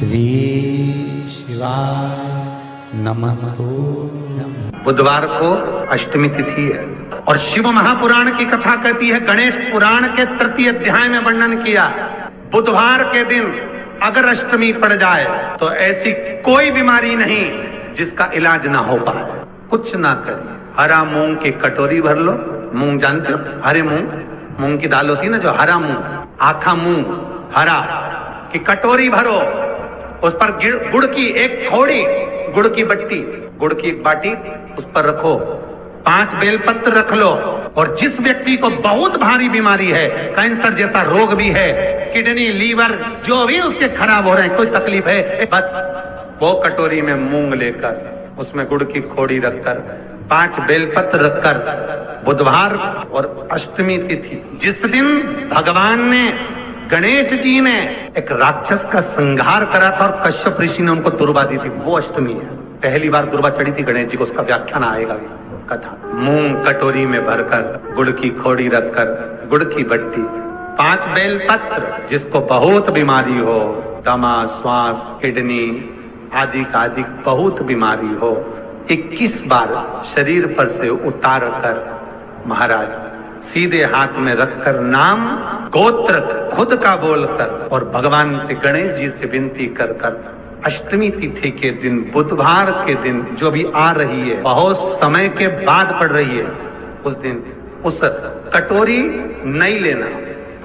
श्री शिवाय नमस्तु। बुधवार को अष्टमी तिथि है और शिव महापुराण की कथा कहती है, गणेश पुराण के तृतीय अध्याय में वर्णन किया, बुधवार के दिन अगर अष्टमी पड़ जाए तो ऐसी कोई बीमारी नहीं जिसका इलाज ना हो पाए। कुछ ना करिए, हरा मूंग की कटोरी भर लो। मूंग जानते हो, हरे मूंग की दाल होती है ना, जो हरा मूंग, आखा मूंग हरा की कटोरी भरो, उस पर गुड़ की एक खोड़ी, गुड़ की बट्टी, गुड़ की एक बाटी उस पर रखो, 5 बेलपत्र रख लो। और जिस व्यक्ति को बहुत भारी बीमारी है, कैंसर जैसा रोग भी है, किडनी लीवर जो भी उसके खराब हो रहे हैं, कोई तकलीफ है, बस वो कटोरी में मूंग लेकर उसमें गुड़ की खोड़ी रखकर 5 बेलपत्र रखकर, बुधवार और अष्टमी तिथि जिस दिन भगवान ने, गणेश जी ने एक राक्षस का संहार करा था और कश्यप ऋषि ने उनको दुर्वा दी थी, वो अष्टमी है। पहली बार दुर्वा चढ़ी थी गणेश जी को, उसका व्याख्यान आएगा भी कथा। मूंग कटोरी में भरकर, गुड़ की खोड़ी रखकर, गुड़ की बट्टी, 5 बेलपत्र, जिसको बहुत बीमारी हो, दमा, श्वास, किडनी आदि का आदि बहुत बीमारी हो, 21 बार शरीर पर से उतार कर महाराज सीधे हाथ में रखकर नाम गोत्र खुद का बोलकर और भगवान से, गणेश जी से विनती कर कर अष्टमी तिथि के दिन, बुधवार के दिन जो भी आ रही है, बहुत समय के बाद पड़ रही है, उस दिन उस कटोरी नहीं लेना,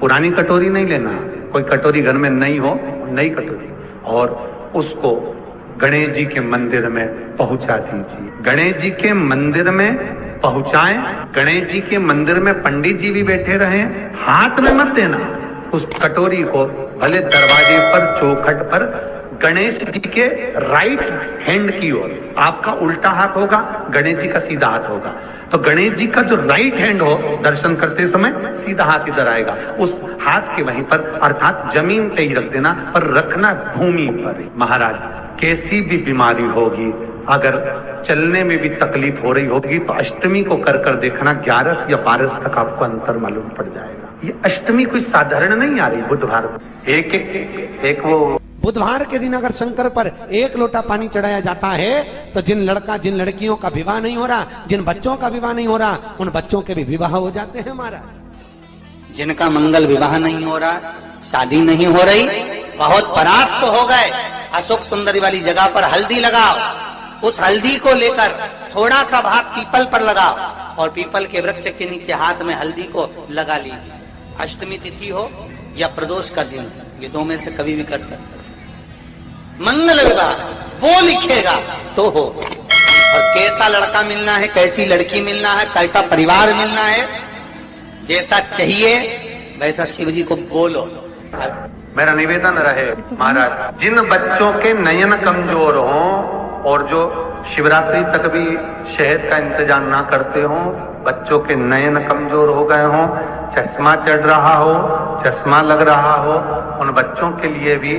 पुरानी कटोरी नहीं लेना, कोई कटोरी घर में नहीं हो, नई कटोरी, और उसको गणेश जी के मंदिर में पहुंचा दीजिए। गणेश जी के मंदिर में पहुंचाएं, गणेश जी के मंदिर में पंडित जी भी बैठे रहे, हाथ में मत देना उस कटोरी को, भले दरवाजे पर, चौखट पर, गणेश जी के राइट हैंड की ओर, आपका उल्टा हाथ होगा, गणेश जी का सीधा हाथ होगा, तो गणेश जी का जो राइट हैंड हो, दर्शन करते समय सीधा हाथ इधर आएगा, उस हाथ के वहीं पर, अर्थात जमीन पे ही रख देना, पर रखना भूमि पर। महाराज कैसी भी बीमारी होगी, अगर चलने में भी तकलीफ हो रही होगी, तो अष्टमी को कर कर देखना, 11 या 12 तक आपको अंतर मालूम पड़ जाएगा। ये अष्टमी कोई साधारण नहीं आ रही, बुधवार एक वो बुधवार के दिन अगर शंकर पर 1 लोटा पानी चढ़ाया जाता है, तो जिन लड़कियों का विवाह नहीं हो रहा, जिन बच्चों का विवाह नहीं हो रहा, उन बच्चों के भी विवाह हो जाते हैं। हमारा जिनका मंगल विवाह नहीं हो रहा, शादी नहीं हो रही, बहुत परास्त हो गए, अशोक सुंदरी वाली जगह पर हल्दी लगाओ, उस हल्दी को लेकर थोड़ा सा भाग पीपल पर लगाओ और पीपल के वृक्ष के नीचे हाथ में हल्दी को लगा लीजिए। अष्टमी तिथि हो या प्रदोष का दिन, ये 2 में से कभी भी कर सकते। मंगल विवाह वो लिखेगा तो हो, और कैसा लड़का मिलना है, कैसी लड़की मिलना है, कैसा परिवार मिलना है, जैसा चाहिए वैसा शिव जी को बोलो। मेरा निवेदन रहे महाराज, जिन बच्चों के नयन कमजोर हों और जो शिवरात्रि तक भी शहद का इंतजाम ना करते हों, बच्चों के नयन कमजोर हो गए हों, चश्मा चढ़ रहा हो, चश्मा लग रहा हो, उन बच्चों के लिए भी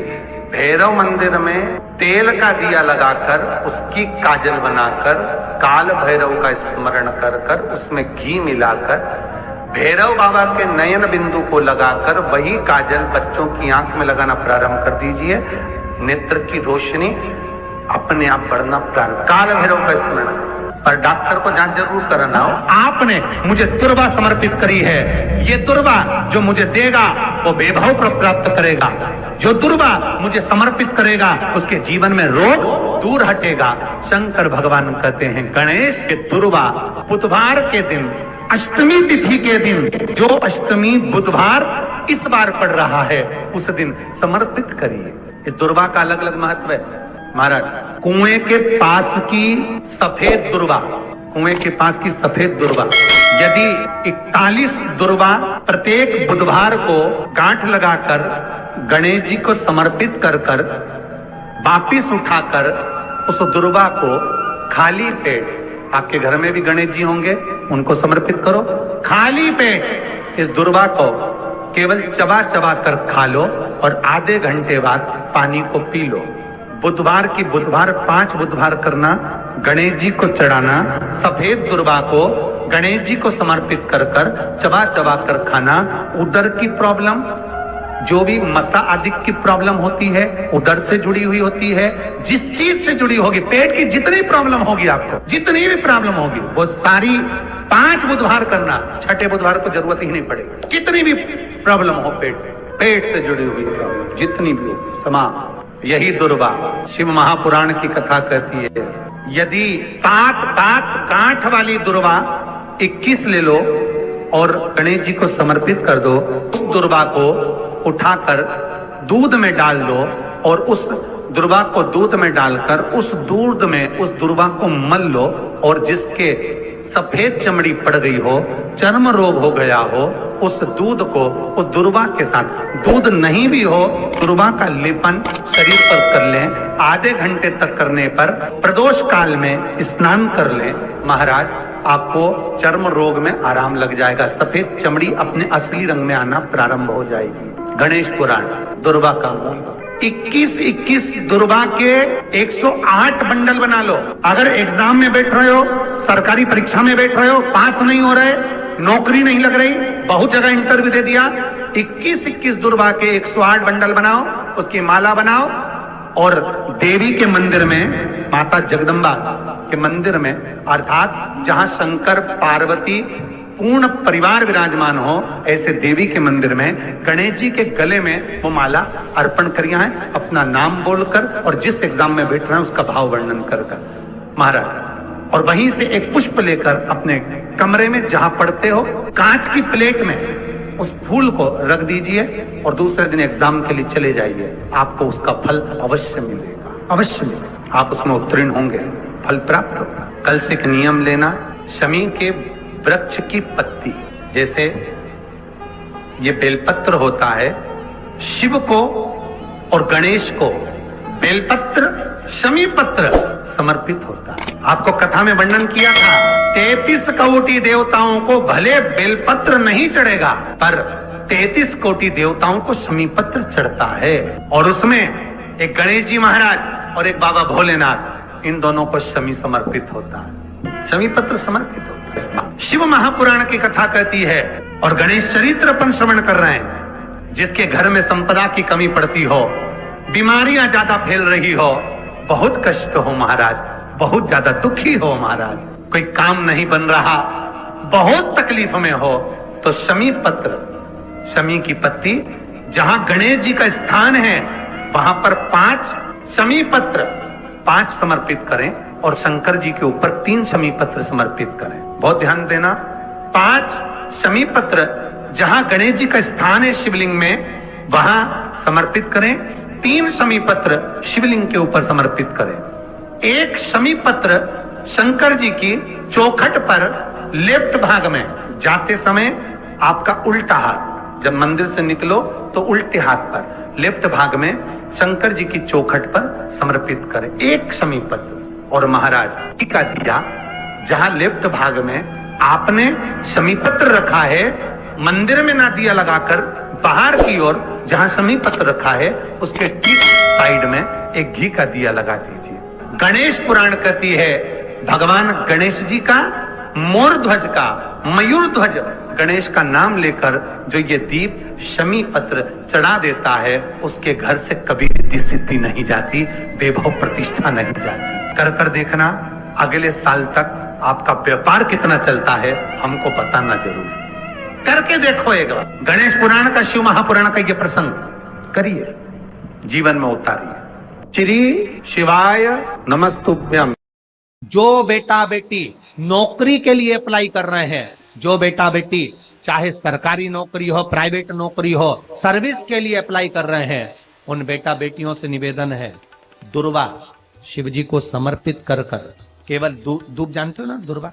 भैरव मंदिर में तेल का दिया लगाकर, उसकी काजल बनाकर, काल भैरव का स्मरण कर कर, उसमें घी मिलाकर, भैरव बाबा के नयन बिंदु को लगाकर वही काजल बच्चों की आंख में लगाना प्रारंभ कर दीजिए। नेत्र की रोशनी अपने आप बढ़ना प्रारंभ, काल भैरव का स्मरण। पर डॉक्टर को जांच जरूर कराना हो। आपने मुझे दुर्वा समर्पित करी है, ये दुर्वा जो मुझे देगा वो वैभव प्राप्त करेगा, जो दुर्वा मुझे समर्पित करेगा उसके जीवन में रोग दूर हटेगा। शंकर भगवान कहते हैं, गणेश के दुर्वा बुधवार के दिन, अष्टमी तिथि के दिन, जो अष्टमी बुधवार इस बार पड़ रहा है, उस दिन समर्पित करिए। इस दुर्वा का अलग अलग महत्व है महाराज। कुएं के पास की सफेद दुर्वा, कुएं के पास की सफेद दुर्वा, यदि 41 दुर्वा प्रत्येक बुधवार को गांठ लगाकर गणेश जी को समर्पित कर कर वापिस उठाकर उस दुर्वा को खाली पेट, आपके घर में भी गणेश जी होंगे, उनको समर्पित करो, खाली पेट इस दुर्वा को केवल चबा चबा कर खा लो और आधे घंटे बाद पानी को पी लो। बुधवार की बुधवार 5 बुधवार करना, गणेश जी को चढ़ाना, सफेद दुर्वा को गणेश जी को समर्पित कर कर चबा चबा कर खाना। उदर की प्रॉब्लम, जो भी मसा आदि की प्रॉब्लम होती है, उदर से जुड़ी हुई होती है, जिस चीज से जुड़ी होगी, पेट की जितनी प्रॉब्लम होगी, आपको जितनी भी प्रॉब्लम होगी, वो सारी 5 बुधवार करना, छठे बुधवार को जरूरत ही नहीं पड़ेगी। कितनी भी प्रॉब्लम हो पेट से जुड़ी हुई प्रॉब्लम जितनी भी होगी समाप्त। यही दुर्वा शिव महापुराण की कथा कहती है। यदि 7 दांत गांठ वाली दुर्वा 21 ले लो और गणेश जी को समर्पित कर दो, उस दुर्वा को उठाकर दूध में डाल दो और उस दुर्वा को दूध में डालकर उस दूध में उस दुर्वा को मल लो, और जिसके सफेद चमड़ी पड़ गई हो, चर्म रोग हो गया हो, उस दूध को उस दुर्वा के साथ, दूध नहीं भी हो, दुर्वा का लेपन शरीर पर कर लें। आधे घंटे तक करने पर प्रदोष काल में स्नान कर लें, महाराज आपको चर्म रोग में आराम लग जाएगा। सफेद चमड़ी अपने असली रंग में आना प्रारंभ हो जाएगी। गणेश पुराण दुर्वा का मूल 21 दुर्वा के 108 बंडल बना लो। अगर एग्जाम में बैठ रहे हो, सरकारी परीक्षा में बैठ रहे हो, पास नहीं हो रहे, नौकरी नहीं लग रही, बहुत जगह इंटरव्यू दे दिया, 21 दुर्वा के 108 बंडल बनाओ, उसकी माला बनाओ और देवी के मंदिर में, माता जगदम्बा के मंदिर में, अर्थात जहां शंकर पार्वती पूर्ण परिवार विराजमान हो, ऐसे देवी के मंदिर में गणेश जी के गले में वो माला अर्पण करिया है, अपना नाम बोलकर और जिस एग्जाम में बैठ रहे हैं उसका भाव वर्णन कर महाराज, और वहीं से एक पुष्प लेकर अपने कमरे में जहां पढ़ते हो, कांच की प्लेट में उस फूल को रख दीजिए और दूसरे दिन एग्जाम के लिए चले जाइए। आपको उसका फल अवश्य मिलेगा, अवश्य मिलेगा। आप उसमें उत्तीर्ण होंगे, फल प्राप्त होगा। कल से एक नियम लेना, शमी के वृक्ष की पत्ती, जैसे ये बेलपत्र होता है, शिव को और गणेश को बेलपत्र, शमी पत्र समर्पित होता है। आपको कथा में वर्णन किया था, 33 कोटि देवताओं को भले बेलपत्र नहीं चढ़ेगा, पर 33 कोटि देवताओं को शमी पत्र चढ़ता है, और उसमें एक गणेश जी महाराज और एक बाबा भोलेनाथ, इन दोनों को शमी समर्पित होता है, शमी पत्र समर्पित होता है। शिव महापुराण की कथा कहती है, और गणेश चरित्र अपन श्रवण कर रहे हैं, जिसके घर में संपदा की कमी पड़ती हो, बीमारियां ज्यादा फैल रही हो, बहुत कष्ट हो महाराज, बहुत ज्यादा दुखी हो महाराज, कोई काम नहीं बन रहा, बहुत तकलीफ में हो, तो शमी पत्र, शमी की पत्ती, जहां गणेश जी का स्थान है वहां पर 5 शमी पत्र 5 समर्पित करें, और शंकर जी के ऊपर 3 शमी पत्र समर्पित करें। बहुत ध्यान देना, 5 शमी पत्र जहां गणेश जी का स्थान है शिवलिंग में, वहां समर्पित करें। 3 शमी पत्र शिवलिंग के ऊपर समर्पित करें। 1 शमी पत्र शंकर जी की चौखट पर लेफ्ट भाग में, जाते समय आपका उल्टा हाथ, जब मंदिर से निकलो तो उल्टे हाथ पर लेफ्ट भाग में शंकर जी की चौखट पर समर्पित करें 1 शमी पत्र। और महाराज टीका दिया, जहां लेफ्ट भाग में आपने शमी पत्र रखा है, मंदिर में ना दिया लगाकर बाहर की ओर जहां शमी पत्र रखा है, उसके ठीक साइड में एक घी का दिया लगा दीजिए। गणेश पुराण कहती है, भगवान गणेश जी का, मोर ध्वज का, मयूर ध्वज गणेश का नाम लेकर जो ये दीप शमी पत्र चढ़ा देता है, उसके घर से कभी रिद्धि सिद्धि नहीं जाती, वैभव प्रतिष्ठा नहीं जाती। कर देखना, अगले साल तक आपका व्यापार कितना चलता है हमको बताना जरूर, करके देखो एक बार। गणेश पुराण का, शिव महापुराण का ये प्रसंग करिए, जीवन में उतारिए। श्री शिवाय नमस्तुभ्यम। जो बेटा बेटी नौकरी के लिए अप्लाई कर रहे हैं, जो बेटा बेटी चाहे सरकारी नौकरी हो, प्राइवेट नौकरी हो, सर्विस के लिए अप्लाई कर रहे हैं, उन बेटा बेटियों से निवेदन है, दुर्वा शिव जी को समर्पित कर कर, केवल दूब जानते हो ना, दुर्वा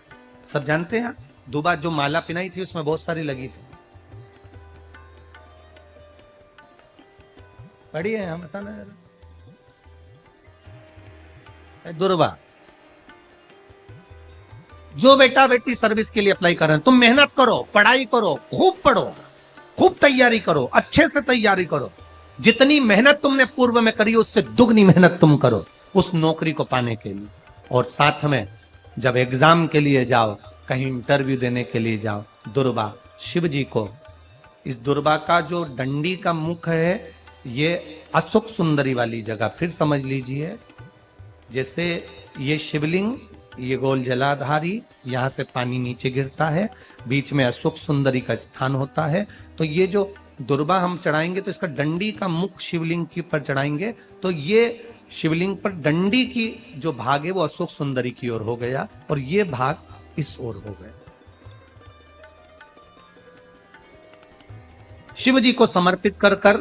सब जानते हैं, दुबा जो माला पिनाई थी उसमें बहुत सारी लगी थी, पढ़ी है, हम बताना दुर्वा। जो बेटा बेटी सर्विस के लिए अप्लाई कर रहे हैं, तुम मेहनत करो, पढ़ाई करो, खूब पढ़ो, खूब तैयारी करो, अच्छे से तैयारी करो, जितनी मेहनत तुमने पूर्व में करी उससे दुगनी मेहनत तुम करो उस नौकरी को पाने के लिए। और साथ में जब एग्जाम के लिए जाओ, कहीं इंटरव्यू देने के लिए जाओ, दुर्वा शिव जी को इस दुर्वा का जो डंडी का मुख है ये अशोक सुंदरी वाली जगह, फिर समझ लीजिए जैसे ये शिवलिंग, ये गोल जलाधारी, यहाँ से पानी नीचे गिरता है, बीच में अशोक सुंदरी का स्थान होता है। तो ये जो दुर्वा हम चढ़ाएंगे तो इसका डंडी का मुख शिवलिंग के पर चढ़ाएंगे तो ये शिवलिंग पर डंडी की जो भाग है वो अशोक सुंदरी की ओर हो गया और ये भाग इस ओर हो गया। शिव जी को समर्पित कर कर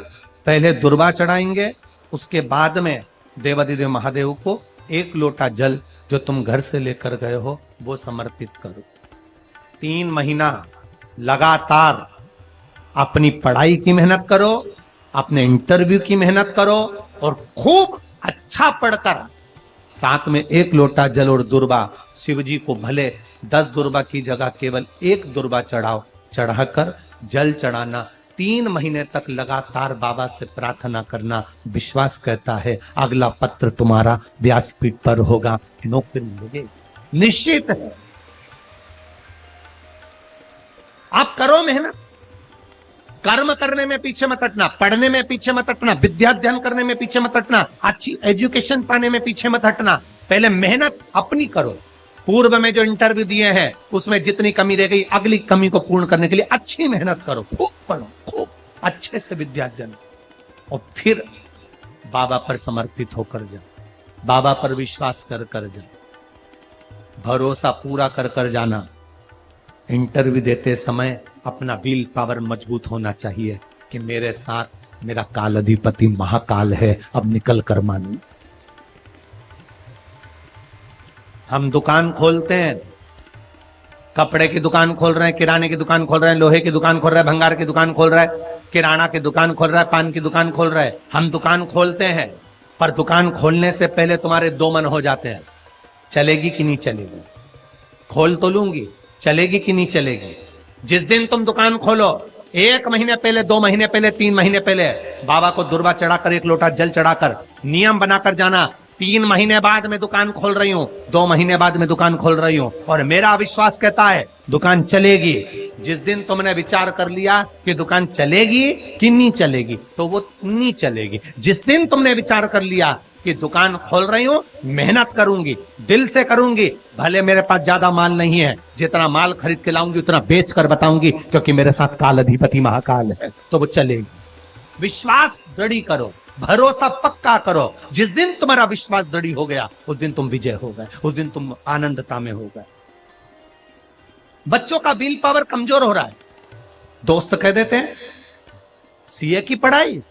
पहले दुर्वा चढ़ाएंगे, उसके बाद में देवाधिदेव महादेव को एक लोटा जल जो तुम घर से लेकर गए हो वो समर्पित करो। 3 महीना लगातार अपनी पढ़ाई की मेहनत करो, अपने इंटरव्यू की मेहनत करो और खूब अच्छा पढ़कर साथ में 1 लोटा जल और दुर्वा शिव जी को भले 10 दुर्वा की जगह केवल 1 दुर्वा चढ़ाओ, चढ़ाकर जल चढ़ाना। 3 महीने तक लगातार बाबा से प्रार्थना करना। विश्वास कहता है अगला पत्र तुम्हारा व्यासपीठ पर होगा, नौकरी मिलेगी, निश्चित है। आप करो मेहनत, कर्म करने में पीछे मत हटना, पढ़ने में पीछे मत हटना, विद्या अध्ययन करने में पीछे मत हटना, अच्छी एजुकेशन पाने में पीछे मत हटना। पहले मेहनत अपनी करो। पूर्व में जो इंटरव्यू दिए हैं उसमें जितनी कमी रह गई अगली कमी को पूर्ण करने के लिए अच्छी मेहनत करो, खूब पढ़ो, खूब अच्छे से विद्या अध्ययन और फिर बाबा पर समर्पित होकर जाओ, बाबा पर विश्वास कर कर जाओ, भरोसा पूरा कर कर जाना। इंटरव्यू देते समय अपना विल पावर मजबूत होना चाहिए कि मेरे साथ मेरा काल अधिपति महाकाल है, अब निकल कर मानू। हम दुकान खोलते हैं, कपड़े की दुकान खोल रहे हैं, किराने की दुकान खोल रहे हैं, लोहे की दुकान खोल रहे हैं, भंगार की दुकान खोल रहे हैं, किराना की दुकान खोल रहा है, पान की दुकान खोल रहे हैं। हम दुकान खोलते हैं पर दुकान खोलने से पहले तुम्हारे 2 मन हो जाते हैं, चलेगी कि नहीं चलेगी, खोल तो लूंगी, चलेगी कि नहीं चलेगी। जिस दिन तुम दुकान खोलो 1 महीने पहले, 2 महीने पहले, 3 महीने पहले बाबा को दुर्वा चढ़ाकर 1 लोटा जल चढ़ाकर नियम बनाकर जाना, 3 महीने बाद में दुकान खोल रही हूं, 2 महीने बाद में दुकान खोल रही हूं और मेरा विश्वास कहता है दुकान चलेगी। जिस दिन तुमने विचार कर लिया कि दुकान चलेगी कि नहीं चलेगी तो वो नहीं चलेगी। जिस दिन तुमने विचार कर लिया कि दुकान खोल रही हूं, मेहनत करूंगी, दिल से करूंगी, भले मेरे पास ज्यादा माल नहीं है, जितना माल खरीद के लाऊंगी उतना बेच कर बताऊंगी क्योंकि मेरे साथ काल अधिपति महाकाल है, तो वो चलेगी। विश्वास दृढ़ करो, भरोसा पक्का करो। जिस दिन तुम्हारा विश्वास दृढ़ हो गया उस दिन तुम विजय हो गए, उस दिन तुम आनंदता में हो गए। बच्चों का विल पावर कमजोर हो रहा है, दोस्त कह देते हैं सीए की पढ़ाई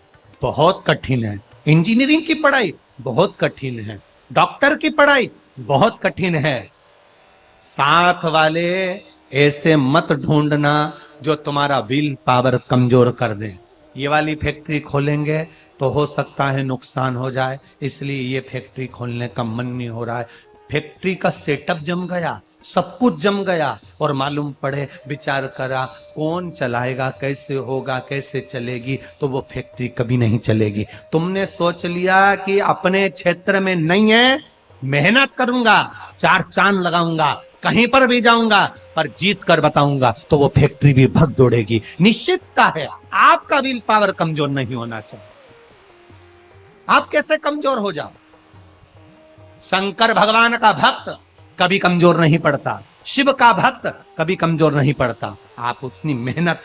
बहुत कठिन है, इंजीनियरिंग की पढ़ाई बहुत कठिन है, डॉक्टर की पढ़ाई बहुत कठिन है। साथ वाले ऐसे मत ढूंढना जो तुम्हारा विल पावर कमजोर कर दे। ये वाली फैक्ट्री खोलेंगे तो हो सकता है नुकसान हो जाए, इसलिए ये फैक्ट्री खोलने का मन नहीं हो रहा है। फैक्ट्री का सेटअप जम गया, सब कुछ जम गया और मालूम पड़े, विचार करा कौन चलाएगा, कैसे होगा, कैसे चलेगी, तो वो फैक्ट्री कभी नहीं चलेगी। तुमने सोच लिया कि अपने क्षेत्र में नहीं है, मेहनत करूंगा, 4 चांद लगाऊंगा, कहीं पर भी जाऊंगा पर जीत कर बताऊंगा, तो वो फैक्ट्री भी भग दौड़ेगी। निश्चितता है आपका विल पावर कमजोर नहीं होना चाहिए। आप कैसे कमजोर हो जाओ? शंकर भगवान का भक्त कभी कमजोर नहीं पड़ता, शिव का भक्त कभी कमजोर नहीं पड़ता। आप उतनी मेहनत